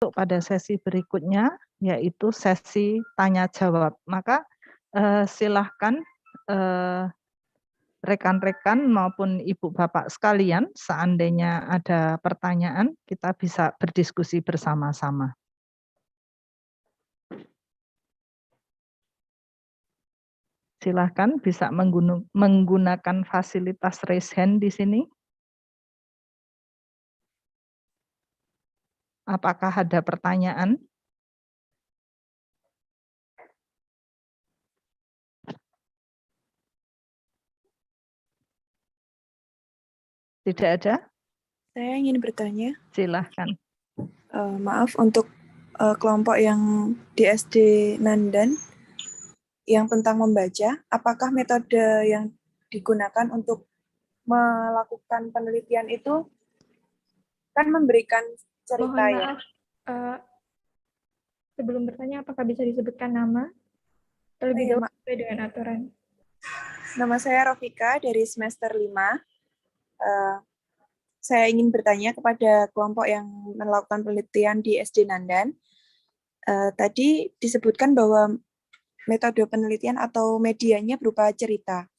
pada sesi berikutnya, yaitu sesi tanya jawab. Maka silahkan rekan-rekan maupun ibu bapak sekalian, seandainya ada pertanyaan, kita bisa berdiskusi bersama-sama. Silahkan bisa menggunakan fasilitas raise hand di sini. Apakah ada pertanyaan? Tidak ada? Saya ingin bertanya. Silahkan. Maaf, untuk kelompok yang di SD Nandan yang tentang membaca, apakah metode yang digunakan untuk melakukan penelitian itu kan memberikan cerita? Mohon maaf, sebelum bertanya apakah bisa disebutkan nama terlebih dahulu sesuai dengan aturan? Nama saya Rofika dari semester 5. Saya ingin bertanya kepada kelompok yang melakukan penelitian di SD Nandan. Tadi disebutkan bahwa metode penelitian atau medianya berupa cerita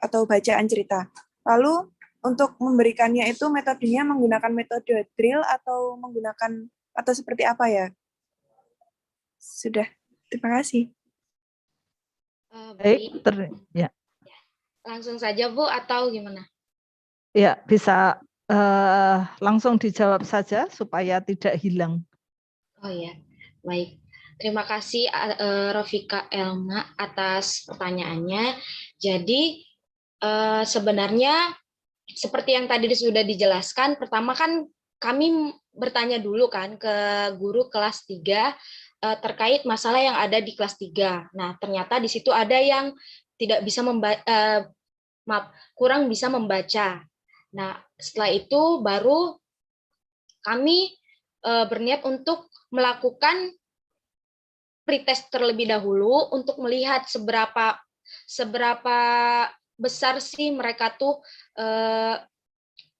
atau bacaan cerita. Lalu untuk memberikannya itu metodenya menggunakan metode drill atau menggunakan atau seperti apa ya? Sudah, terima kasih. Baik, ya. Langsung saja Bu atau gimana? Ya, bisa langsung dijawab saja supaya tidak hilang. Oh ya, baik. Terima kasih Rofika Elma atas pertanyaannya. Jadi sebenarnya seperti yang tadi sudah dijelaskan, pertama kan kami bertanya dulu kan ke guru kelas 3 terkait masalah yang ada di kelas 3. Nah, ternyata di situ ada yang tidak bisa kurang bisa membaca. Nah, setelah itu baru kami berniat untuk melakukan pretest terlebih dahulu untuk melihat seberapa besar sih mereka tuh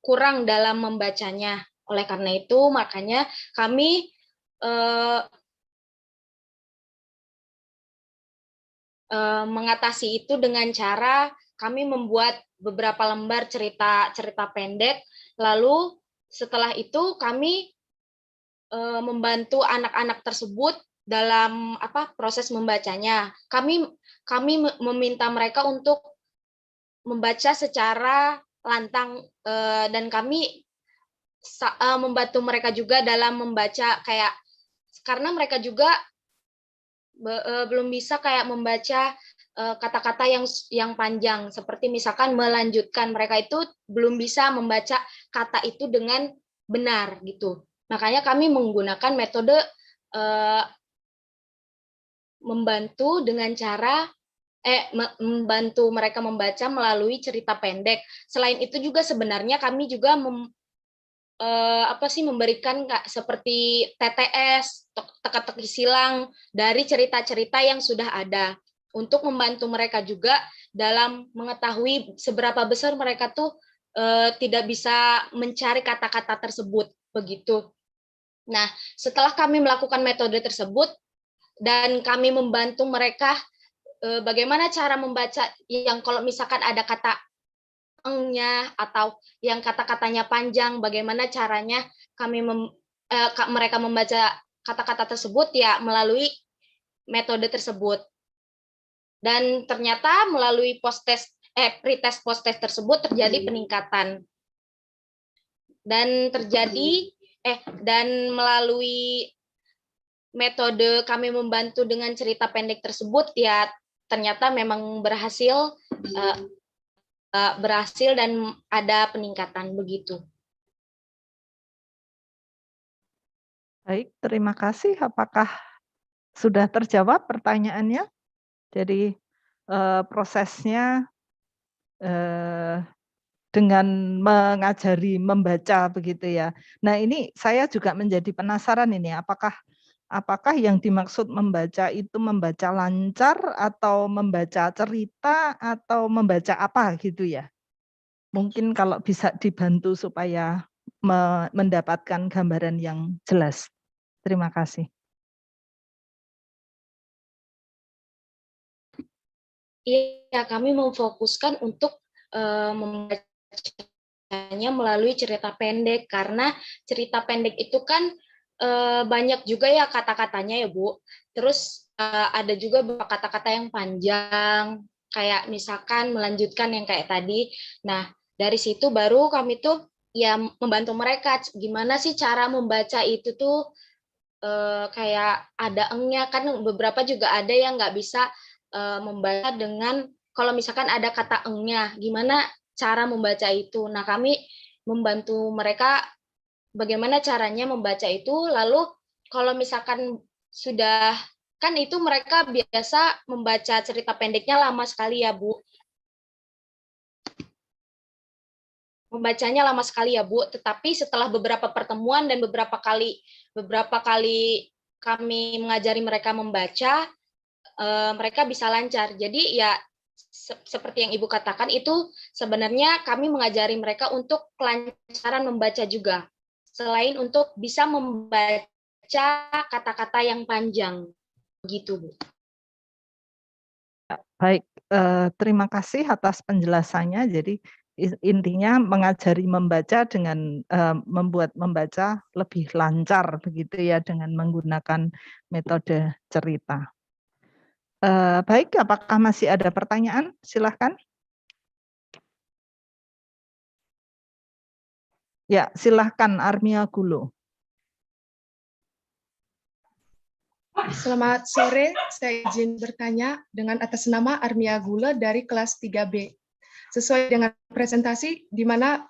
kurang dalam membacanya. Oleh karena itu, makanya kami mengatasi itu dengan cara kami membuat beberapa lembar cerita pendek. Lalu setelah itu kami membantu anak-anak tersebut dalam proses membacanya. Kami meminta mereka untuk membaca secara lantang dan kami membantu mereka juga dalam membaca kayak karena mereka juga belum bisa kayak membaca kata-kata yang panjang seperti misalkan melanjutkan, mereka itu belum bisa membaca kata itu dengan benar gitu. Makanya kami menggunakan metode membantu dengan cara membantu mereka membaca melalui cerita pendek. Selain itu juga sebenarnya kami juga memberikan seperti TTS, teka-teki silang dari cerita-cerita yang sudah ada untuk membantu mereka juga dalam mengetahui seberapa besar mereka tuh tidak bisa mencari kata-kata tersebut begitu. Nah, setelah kami melakukan metode tersebut dan kami membantu mereka bagaimana cara membaca yang kalau misalkan ada kata eng-nya atau yang kata-katanya panjang, bagaimana caranya mereka membaca kata-kata tersebut ya melalui metode tersebut. Dan ternyata melalui pretest post-test tersebut terjadi peningkatan. Dan melalui metode kami membantu dengan cerita pendek tersebut ya ternyata memang berhasil dan ada peningkatan begitu. Baik, terima kasih. Apakah sudah terjawab pertanyaannya? Jadi prosesnya dengan mengajari membaca begitu ya. Nah, ini saya juga menjadi penasaran ini apakah yang dimaksud membaca itu membaca lancar atau membaca cerita atau membaca apa gitu ya. Mungkin kalau bisa dibantu supaya mendapatkan gambaran yang jelas. Terima kasih. Iya, kami memfokuskan untuk membacanya melalui cerita pendek, karena cerita pendek itu kan banyak juga ya kata-katanya ya Bu. Terus ada juga beberapa kata-kata yang panjang, kayak misalkan melanjutkan yang kayak tadi. Nah, dari situ baru kami tuh ya membantu mereka gimana sih cara membaca itu tuh kayak ada engnya, kan beberapa juga ada yang nggak bisa membaca dengan, kalau misalkan ada kata engnya, gimana cara membaca itu. Nah, kami membantu mereka bagaimana caranya membaca itu, lalu kalau misalkan sudah, kan itu mereka biasa membaca cerita pendeknya lama sekali ya Bu. Membacanya lama sekali ya Bu, tetapi setelah beberapa pertemuan dan beberapa kali kami mengajari mereka membaca, mereka bisa lancar. Jadi ya seperti yang Ibu katakan, itu sebenarnya kami mengajari mereka untuk kelancaran membaca juga, selain untuk bisa membaca kata-kata yang panjang, begitu Bu. Baik, terima kasih atas penjelasannya. Jadi intinya mengajari membaca dengan membuat membaca lebih lancar begitu ya, dengan menggunakan metode cerita. Baik, apakah masih ada pertanyaan? Silahkan. Ya, silahkan Armia Gulo. Selamat sore, saya izin bertanya dengan atas nama Armia Gula dari kelas 3B. Sesuai dengan presentasi,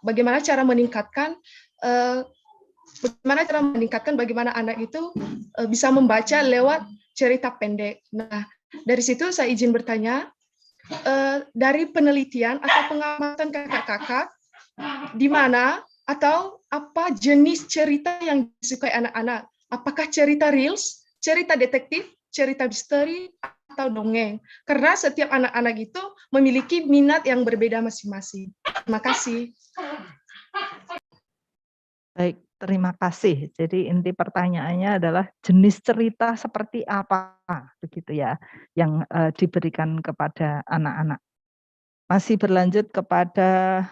bagaimana cara meningkatkan bagaimana anak itu bisa membaca lewat cerita pendek. Nah, dari situ saya izin bertanya, dari penelitian atau pengamatan kakak-kakak, di mana atau apa jenis cerita yang disukai anak-anak? Apakah cerita reels, cerita detektif, cerita misteri, atau dongeng? Karena setiap anak-anak itu memiliki minat yang berbeda masing-masing. Terima kasih. Baik, terima kasih. Jadi inti pertanyaannya adalah jenis cerita seperti apa begitu ya yang diberikan kepada anak-anak. Masih berlanjut kepada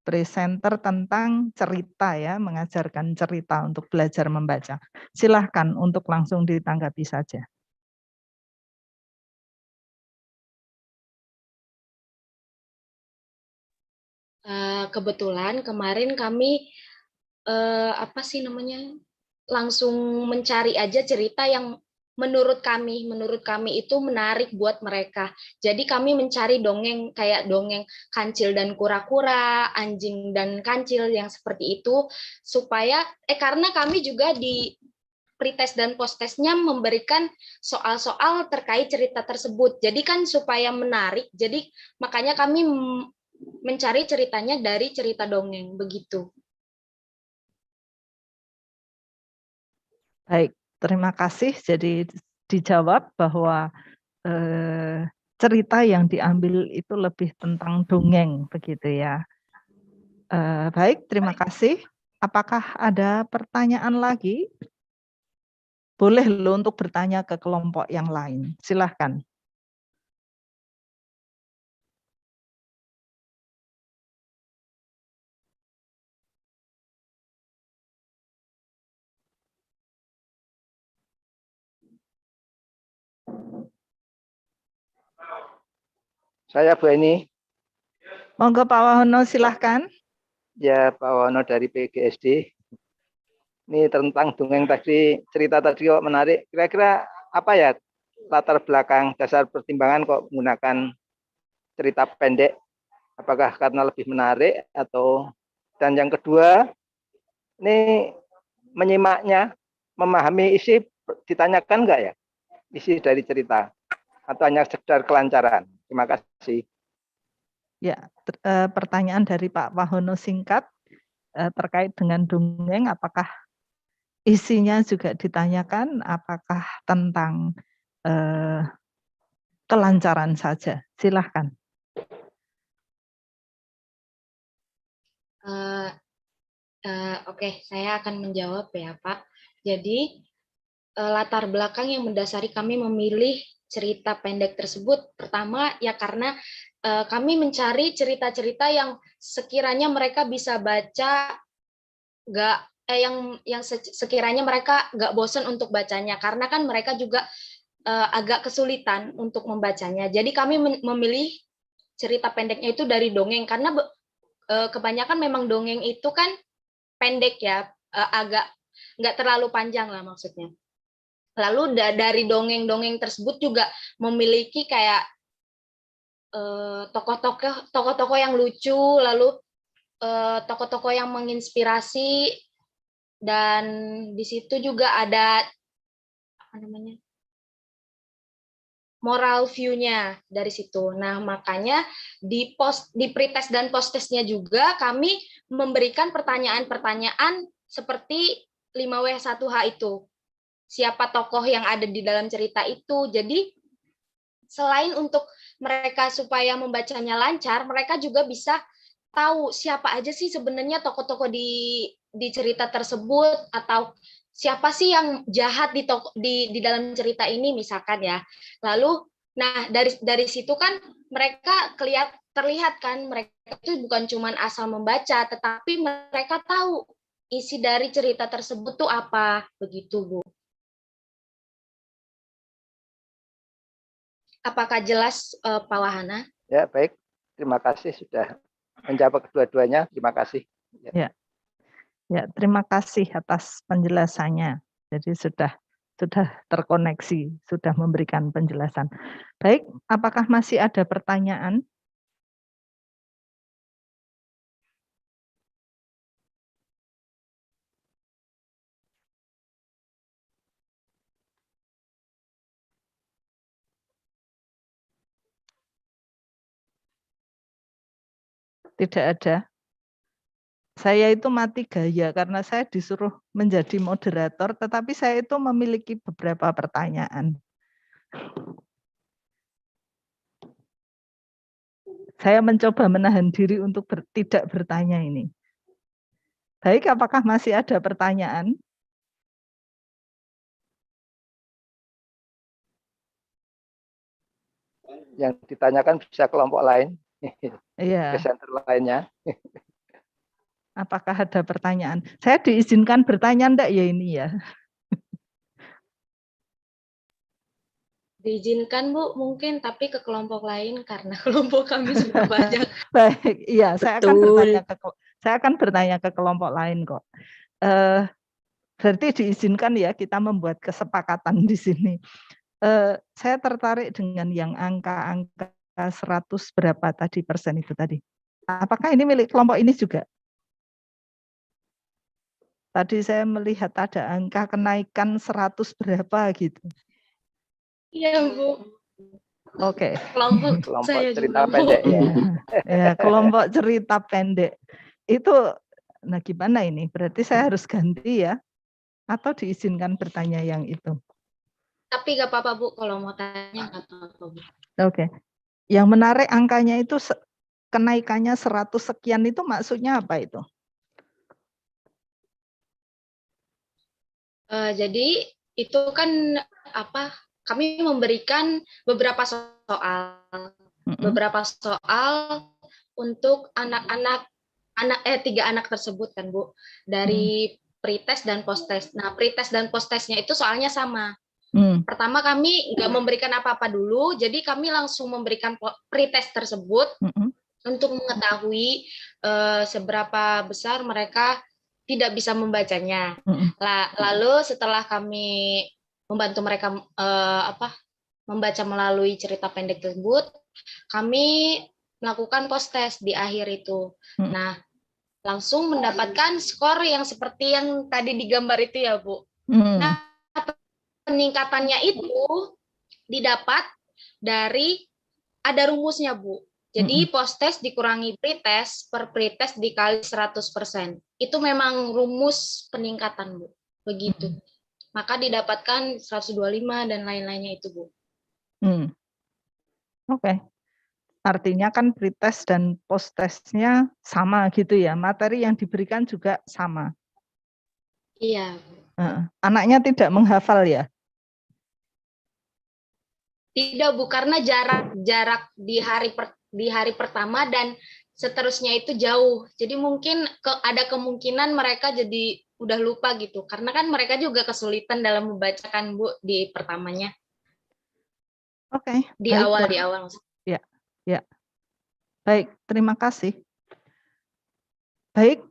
presenter tentang cerita ya, mengajarkan cerita untuk belajar membaca. Silahkan untuk langsung ditanggapi saja. Kebetulan kemarin kami langsung mencari aja cerita yang menurut kami itu menarik buat mereka. Jadi kami mencari dongeng kayak dongeng Kancil dan Kura-kura, Anjing dan Kancil yang seperti itu, supaya karena kami juga di pretest dan posttestnya memberikan soal-soal terkait cerita tersebut. Jadi kan supaya menarik, jadi makanya kami mencari ceritanya dari cerita dongeng, begitu. Baik, terima kasih. Jadi dijawab bahwa cerita yang diambil itu lebih tentang dongeng, begitu ya. Baik, terima kasih. Apakah ada pertanyaan lagi? Boleh loh untuk bertanya ke kelompok yang lain. Silahkan. Saya Bu Eni. Monggo Pak Wahono, silahkan. Ya, Pak Wahono dari PGSD. Ini tentang dongeng tadi, cerita tadi kok menarik. Kira-kira apa ya latar belakang dasar pertimbangan kok menggunakan cerita pendek? Apakah karena lebih menarik atau, dan yang kedua, ini menyimaknya, memahami isi ditanyakan enggak ya? Isi dari cerita atau hanya sekedar kelancaran? Terima kasih. Ya, pertanyaan dari Pak Wahono singkat terkait dengan dongeng, apakah isinya juga ditanyakan, apakah tentang kelancaran saja? Silahkan. Oke, saya akan menjawab ya Pak. Jadi latar belakang yang mendasari kami memilih cerita pendek tersebut, pertama ya karena kami mencari cerita-cerita yang sekiranya mereka bisa baca, yang sekiranya mereka nggak bosan untuk bacanya, karena kan mereka juga agak kesulitan untuk membacanya. Jadi kami memilih cerita pendeknya itu dari dongeng, karena kebanyakan memang dongeng itu kan pendek ya, agak nggak terlalu panjang lah maksudnya. Lalu dari dongeng-dongeng tersebut juga memiliki kayak tokoh-tokoh yang lucu, lalu tokoh-tokoh yang menginspirasi, dan di situ juga ada apa namanya, moral view-nya dari situ. Nah, makanya di pretest dan posttestnya juga kami memberikan pertanyaan-pertanyaan seperti 5W1H itu. Siapa tokoh yang ada di dalam cerita itu. Jadi selain untuk mereka supaya membacanya lancar, mereka juga bisa tahu siapa aja sih sebenarnya tokoh-tokoh di cerita tersebut, atau siapa sih yang jahat di dalam cerita ini misalkan ya. Lalu nah dari situ kan mereka terlihat kan mereka itu bukan cuma asal membaca, tetapi mereka tahu isi dari cerita tersebut tuh apa, begitu Bu. Apakah jelas Pak Wahana? Ya, baik. Terima kasih sudah menjawab kedua-duanya. Terima kasih. Ya, terima kasih atas penjelasannya. Jadi sudah terkoneksi, sudah memberikan penjelasan. Baik, apakah masih ada pertanyaan? Tidak ada. Saya itu mati gaya karena saya disuruh menjadi moderator, tetapi saya itu memiliki beberapa pertanyaan. Saya mencoba menahan diri untuk tidak bertanya ini. Baik, apakah masih ada pertanyaan? Yang ditanyakan bisa kelompok lain, Iya. presenter lainnya. Apakah ada pertanyaan? Saya diizinkan bertanya enggak ya ini ya? Diizinkan Bu, mungkin, tapi ke kelompok lain karena kelompok kami sudah banyak. Baik, iya, saya akan bertanya ke kelompok lain kok. Berarti diizinkan ya kita membuat kesepakatan di sini. Saya tertarik dengan yang angka-angka 100 berapa tadi persen itu tadi. Apakah ini milik kelompok ini juga? Tadi saya melihat ada angka kenaikan 100 berapa gitu. Iya Bu. Oke. Kelompok saya cerita juga pendek Bu. ya. Ya, kelompok cerita pendek. Itu, nah gimana ini? Berarti saya harus ganti ya? Atau diizinkan bertanya yang itu? Tapi nggak apa-apa Bu, kalau mau tanya nggak apa-apa Bu. Oke. Yang menarik angkanya itu kenaikannya 100 sekian itu maksudnya apa itu? Jadi itu kan apa? Kami memberikan beberapa soal untuk anak-anak 3 anak tersebut kan Bu, dari pretest dan posttest. Nah, pretest dan posttestnya itu soalnya sama. Pertama kami nggak memberikan apa-apa dulu, jadi kami langsung memberikan pretest tersebut untuk mengetahui seberapa besar mereka tidak bisa membacanya. Lalu setelah kami membantu mereka membaca melalui cerita pendek tersebut, kami melakukan posttest di akhir itu. Nah, langsung mendapatkan skor yang seperti yang tadi digambar itu ya Bu. Nah, peningkatannya itu didapat dari ada rumusnya Bu. Jadi posttest dikurangi pretest, per pretest dikali 100%. Itu memang rumus peningkatan Bu. Begitu. Maka didapatkan 125 dan lain-lainnya itu Bu. Oke. Artinya kan pretest dan posttestnya sama gitu ya. Materi yang diberikan juga sama. Iya Bu. Anaknya tidak menghafal ya? Tidak Bu, karena jarak di hari pertama dan seterusnya itu jauh. Jadi mungkin ada kemungkinan mereka jadi udah lupa gitu. Karena kan mereka juga kesulitan dalam membacakan Bu di pertamanya. Oke. Di awal. Ya, ya. Baik, terima kasih. Baik,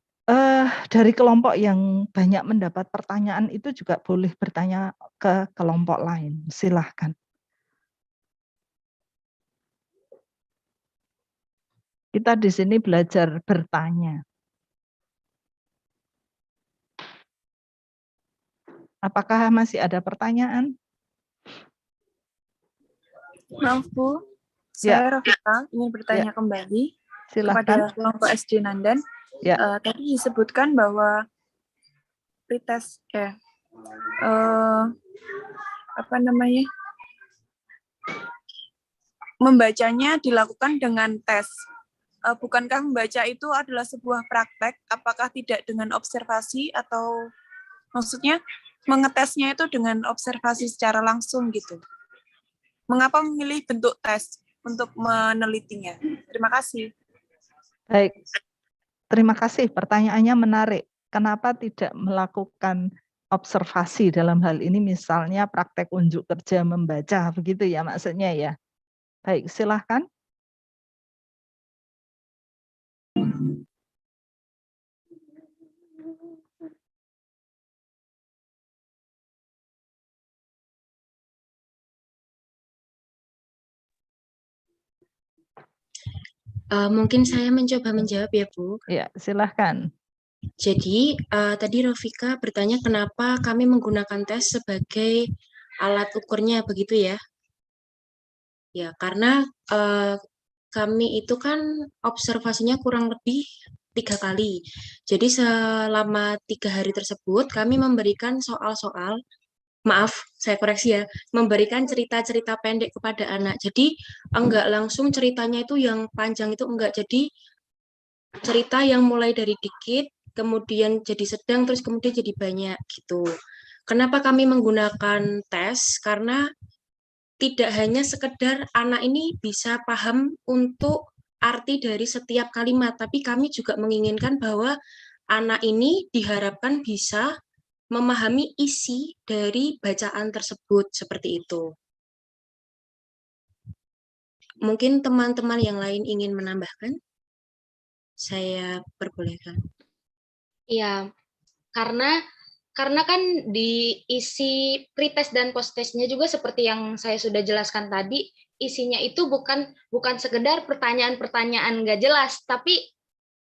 dari kelompok yang banyak mendapat pertanyaan itu juga boleh bertanya ke kelompok lain. Silahkan. Kita di sini belajar bertanya. Apakah masih ada pertanyaan? Maaf Bu, Ya. saya Rafika ingin bertanya kembali Silahkan. kepada kelompok SD Nandan. Ya. Tadi disebutkan bahwa pretest membacanya dilakukan dengan tes. Bukankah membaca itu adalah sebuah praktek? Apakah tidak dengan observasi atau maksudnya mengetesnya itu dengan observasi secara langsung gitu? Mengapa memilih bentuk tes untuk menelitinya? Terima kasih. Baik, terima kasih. Pertanyaannya menarik. Kenapa tidak melakukan observasi dalam hal ini, misalnya praktek unjuk kerja membaca, begitu ya maksudnya ya? Baik, silahkan. Mungkin saya mencoba menjawab ya Bu. Ya, silahkan. Jadi tadi Rafika bertanya kenapa kami menggunakan tes sebagai alat ukurnya begitu ya? Ya karena kami itu kan observasinya kurang lebih 3 kali. Jadi selama 3 hari tersebut kami memberikan soal-soal, maaf saya koreksi ya, memberikan cerita-cerita pendek kepada anak. Jadi enggak langsung ceritanya itu yang panjang itu enggak. Jadi cerita yang mulai dari dikit, kemudian jadi sedang, terus kemudian jadi banyak gitu. Kenapa kami menggunakan tes? Karena tidak hanya sekedar anak ini bisa paham untuk arti dari setiap kalimat, tapi kami juga menginginkan bahwa anak ini diharapkan bisa memahami isi dari bacaan tersebut, seperti itu. Mungkin teman-teman yang lain ingin menambahkan? Saya perbolehkan. Iya, karena kan di isi pretest dan posttestnya juga seperti yang saya sudah jelaskan tadi, isinya itu bukan sekedar pertanyaan-pertanyaan nggak jelas, tapi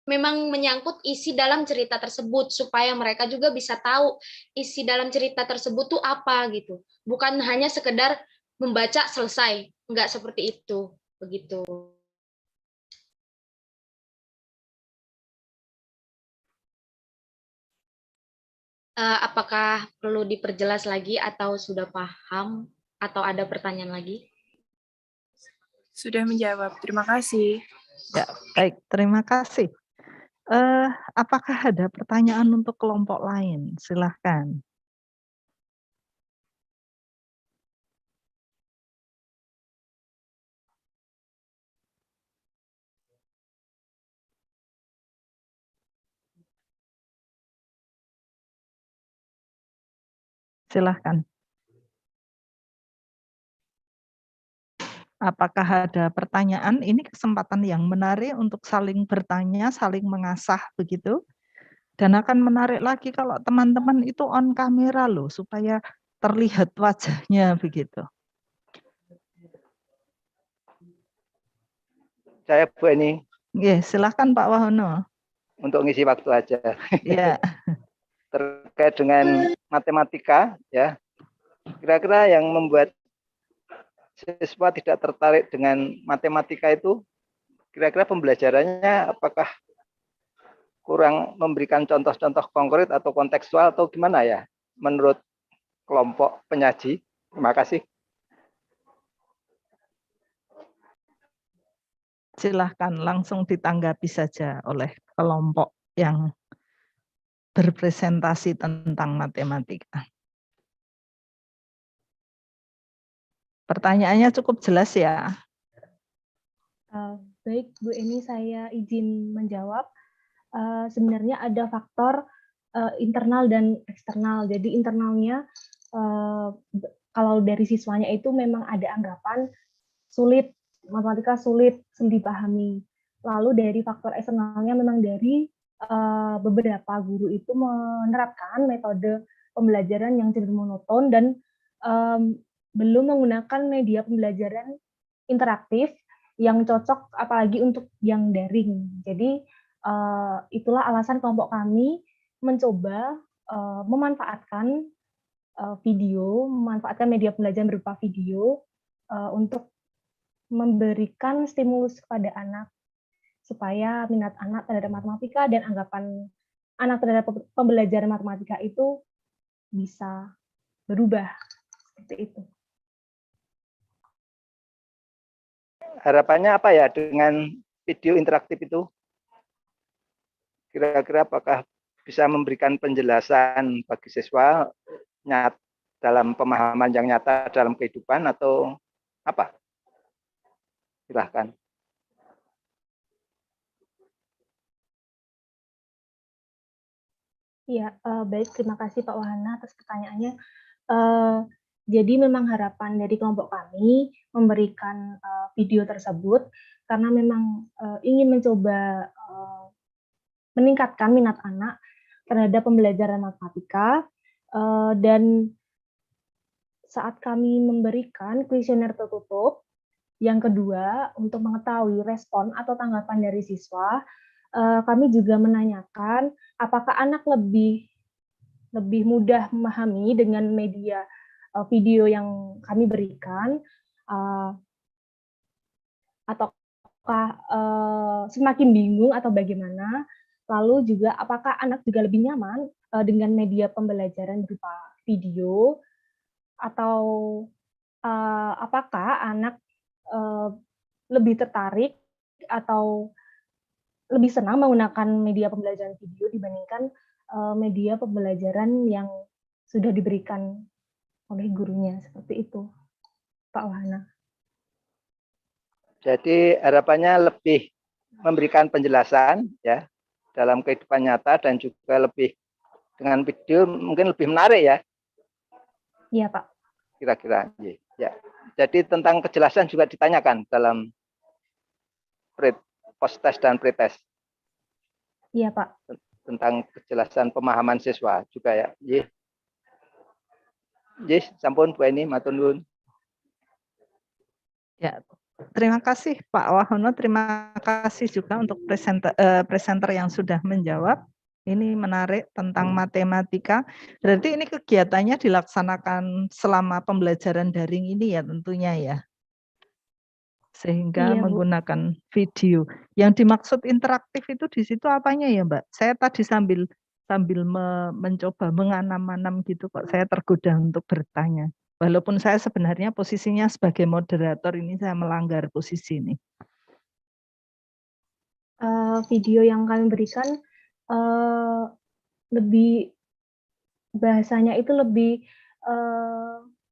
memang menyangkut isi dalam cerita tersebut supaya mereka juga bisa tahu isi dalam cerita tersebut tuh apa gitu. Bukan hanya sekedar membaca selesai, nggak seperti itu, begitu. Apakah perlu diperjelas lagi atau sudah paham atau ada pertanyaan lagi? Sudah menjawab. Terima kasih. Ya, baik. Terima kasih. Apakah ada pertanyaan untuk kelompok lain? Silahkan. Silahkan. Apakah ada pertanyaan? Ini kesempatan yang menarik untuk saling bertanya, saling mengasah begitu. Dan akan menarik lagi kalau teman-teman itu on kamera loh, supaya terlihat wajahnya begitu. Saya Bu ini. Ya, silahkan Pak Wahono. Untuk ngisi waktu aja. Ya. Terkait dengan matematika, ya. Kira-kira yang membuat siswa tidak tertarik dengan matematika itu, kira-kira pembelajarannya apakah kurang memberikan contoh-contoh konkret atau kontekstual atau gimana ya menurut kelompok penyaji? Terima kasih. Silahkan langsung ditanggapi saja oleh kelompok yang berpresentasi tentang matematika. Pertanyaannya cukup jelas ya. Baik, Bu Eni, saya izin menjawab. Sebenarnya ada faktor internal dan eksternal. Jadi internalnya, kalau dari siswanya itu memang ada anggapan sulit, matematika sulit dipahami. Lalu dari faktor eksternalnya memang dari beberapa guru itu menerapkan metode pembelajaran yang cenderung monoton dan belum menggunakan media pembelajaran interaktif yang cocok apalagi untuk yang daring. Jadi itulah alasan kelompok kami mencoba memanfaatkan memanfaatkan media pembelajaran berupa video untuk memberikan stimulus kepada anak supaya minat anak terhadap matematika dan anggapan anak terhadap pembelajaran matematika itu bisa berubah seperti itu. Harapannya apa ya dengan video interaktif itu? Kira-kira apakah bisa memberikan penjelasan bagi siswa dalam pemahaman yang nyata dalam kehidupan atau apa? Silahkan. Ya, baik. Terima kasih Pak Wahana atas pertanyaannya. Jadi memang harapan dari kelompok kami memberikan video tersebut karena memang ingin mencoba meningkatkan minat anak terhadap pembelajaran matematika, dan saat kami memberikan kuesioner tertutup, yang kedua untuk mengetahui respon atau tanggapan dari siswa, kami juga menanyakan apakah anak lebih mudah memahami dengan media video yang kami berikan, ataukah semakin bingung atau bagaimana. Lalu juga apakah anak juga lebih nyaman dengan media pembelajaran berupa video, atau apakah anak lebih tertarik atau lebih senang menggunakan media pembelajaran video dibandingkan media pembelajaran yang sudah diberikan oleh gurunya, seperti itu, Pak Wahana. Jadi harapannya lebih memberikan penjelasan ya dalam kehidupan nyata dan juga lebih dengan video mungkin lebih menarik ya. Iya, Pak. Kira-kira ya. Jadi tentang kejelasan juga ditanyakan dalam post-test dan pre-test. Iya, Pak. Tentang kejelasan pemahaman siswa juga ya. Sampun Bu Eni, matur nuwun. Ya, terima kasih Pak Wahono, terima kasih juga untuk presenter yang sudah menjawab. Ini menarik tentang matematika. Berarti ini kegiatannya dilaksanakan selama pembelajaran daring ini ya tentunya ya. Sehingga Iya, Bu. menggunakan video. Yang dimaksud interaktif itu di situ apanya ya, Mbak? Saya tadi sambil mencoba menganam-anam gitu kok saya tergoda untuk bertanya. Walaupun saya sebenarnya posisinya sebagai moderator ini saya melanggar posisi ini. Video yang kami berikan lebih bahasanya itu lebih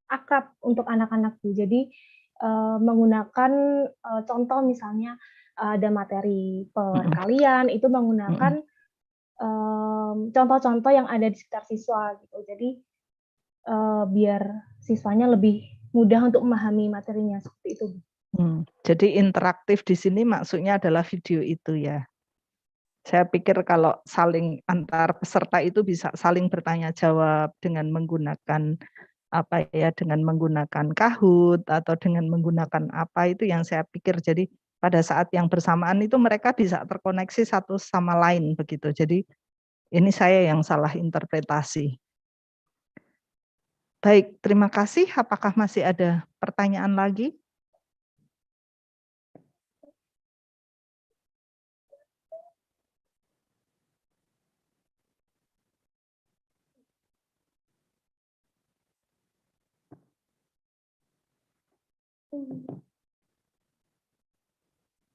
akrab untuk anak-anak. Jadi menggunakan contoh misalnya ada materi perkalian itu menggunakan contoh-contoh yang ada di sekitar siswa gitu. Jadi biar siswanya lebih mudah untuk memahami materinya seperti itu. Jadi interaktif di sini maksudnya adalah video itu ya. Saya pikir kalau saling antar peserta itu bisa saling bertanya jawab dengan menggunakan dengan menggunakan Kahoot atau dengan menggunakan apa itu yang saya pikir. Jadi pada saat yang bersamaan itu mereka bisa terkoneksi satu sama lain begitu. Jadi ini saya yang salah interpretasi. Baik, terima kasih. Apakah masih ada pertanyaan lagi?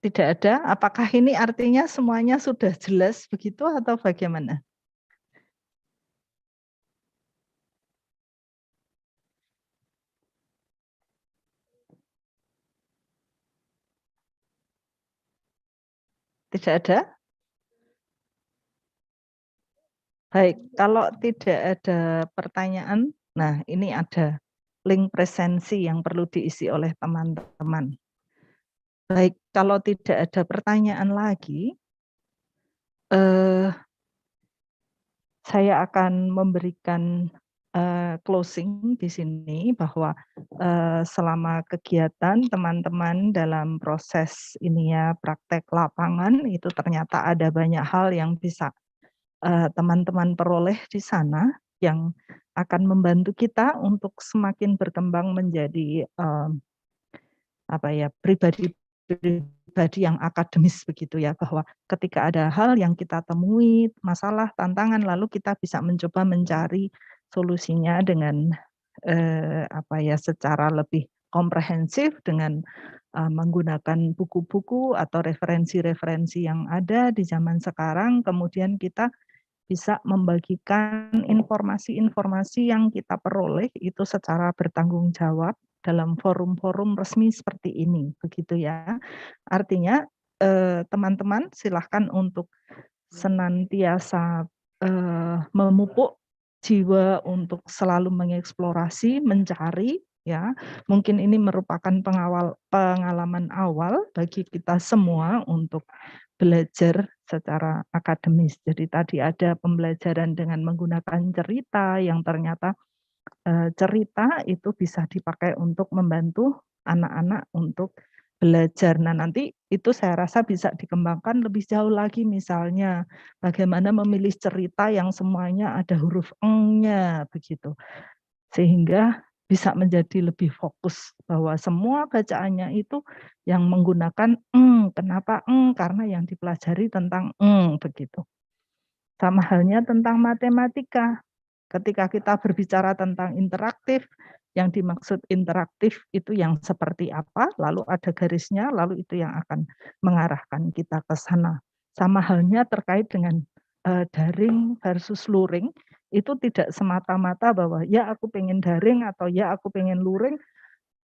Tidak ada. Apakah ini artinya semuanya sudah jelas begitu atau bagaimana? Tidak ada? Baik, kalau tidak ada pertanyaan, nah ini ada link presensi yang perlu diisi oleh teman-teman. Baik, kalau tidak ada pertanyaan lagi, saya akan memberikan closing di sini bahwa selama kegiatan teman-teman dalam proses ini ya praktek lapangan itu ternyata ada banyak hal yang bisa teman-teman peroleh di sana yang akan membantu kita untuk semakin berkembang menjadi pribadi yang akademis begitu ya, bahwa ketika ada hal yang kita temui, masalah, tantangan, lalu kita bisa mencoba mencari solusinya dengan secara lebih komprehensif dengan menggunakan buku-buku atau referensi-referensi yang ada di zaman sekarang, kemudian kita bisa membagikan informasi-informasi yang kita peroleh itu secara bertanggung jawab dalam forum-forum resmi seperti ini, begitu ya. Artinya teman-teman silahkan untuk senantiasa memupuk jiwa untuk selalu mengeksplorasi, mencari, ya. Mungkin ini merupakan pengalaman awal bagi kita semua untuk belajar secara akademis. Jadi tadi ada pembelajaran dengan menggunakan cerita yang ternyata cerita itu bisa dipakai untuk membantu anak-anak untuk belajar. Nah, nanti itu saya rasa bisa dikembangkan lebih jauh lagi, misalnya bagaimana memilih cerita yang semuanya ada huruf eng-nya begitu. Sehingga bisa menjadi lebih fokus bahwa semua bacaannya itu yang menggunakan eng. Kenapa eng? Karena yang dipelajari tentang eng begitu. Sama halnya tentang matematika. Ketika kita berbicara tentang interaktif, yang dimaksud interaktif itu yang seperti apa, lalu ada garisnya, lalu itu yang akan mengarahkan kita ke sana. Sama halnya terkait dengan daring versus luring, itu tidak semata-mata bahwa ya aku pengen daring atau ya aku pengen luring,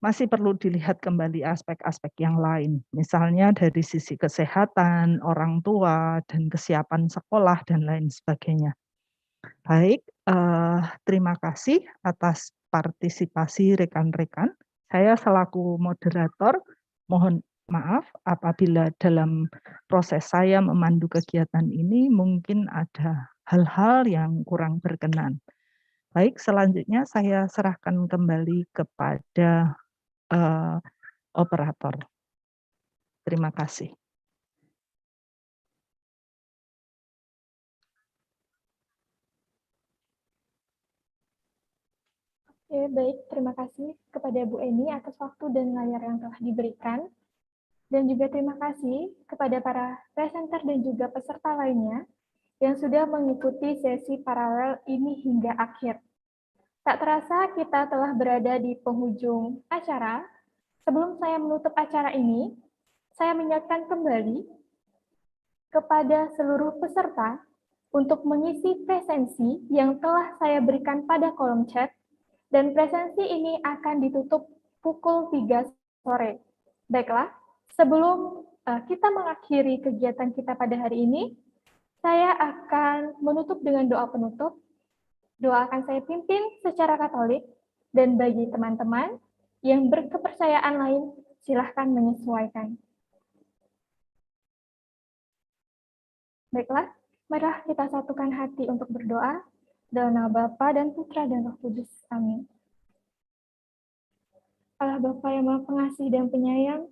masih perlu dilihat kembali aspek-aspek yang lain. Misalnya dari sisi kesehatan, orang tua, dan kesiapan sekolah, dan lain sebagainya. Baik, terima kasih atas partisipasi rekan-rekan. Saya selaku moderator, mohon maaf apabila dalam proses saya memandu kegiatan ini mungkin ada hal-hal yang kurang berkenan. Baik, selanjutnya saya serahkan kembali kepada operator. Terima kasih. Oke, baik. Terima kasih kepada Bu Eni atas waktu dan layar yang telah diberikan. Dan juga terima kasih kepada para presenter dan juga peserta lainnya yang sudah mengikuti sesi paralel ini hingga akhir. Tak terasa kita telah berada di penghujung acara. Sebelum saya menutup acara ini, saya mengingatkan kembali kepada seluruh peserta untuk mengisi presensi yang telah saya berikan pada kolom chat, dan presensi ini akan ditutup pukul 3 sore. Baiklah, sebelum kita mengakhiri kegiatan kita pada hari ini, saya akan menutup dengan doa penutup. Doa akan saya pimpin secara Katolik, dan bagi teman-teman yang berkepercayaan lain, silahkan menyesuaikan. Baiklah, marilah kita satukan hati untuk berdoa. Dalam nama Bapa dan Putra dan Roh Kudus. Amin. Allah Bapa yang Maha Pengasih dan Penyayang,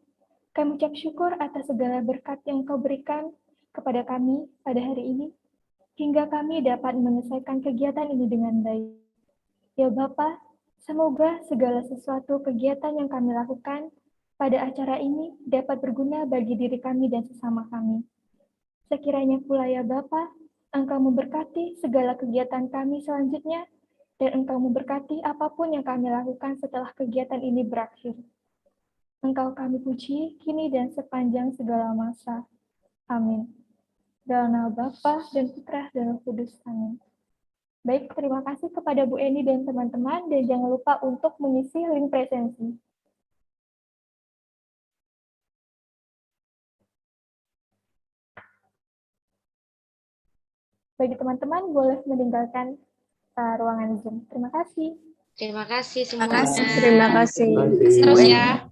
kami ucap syukur atas segala berkat yang Kau berikan kepada kami pada hari ini, hingga kami dapat menyelesaikan kegiatan ini dengan baik. Ya Bapa, semoga segala sesuatu kegiatan yang kami lakukan pada acara ini dapat berguna bagi diri kami dan sesama kami. Sekiranya pula ya Bapa, Engkau memberkati segala kegiatan kami selanjutnya, dan Engkau memberkati apapun yang kami lakukan setelah kegiatan ini berakhir. Engkau kami puji, kini dan sepanjang segala masa. Amin. Dalam nama Bapa dan Putra dan Roh Kudus. Amin. Baik, terima kasih kepada Bu Eni dan teman-teman, dan jangan lupa untuk mengisi link presensi. Bagi teman-teman boleh meninggalkan ruangan Zoom. Terima kasih. Terima kasih Terima kasih. semuanya. Terima kasih. Terus ya.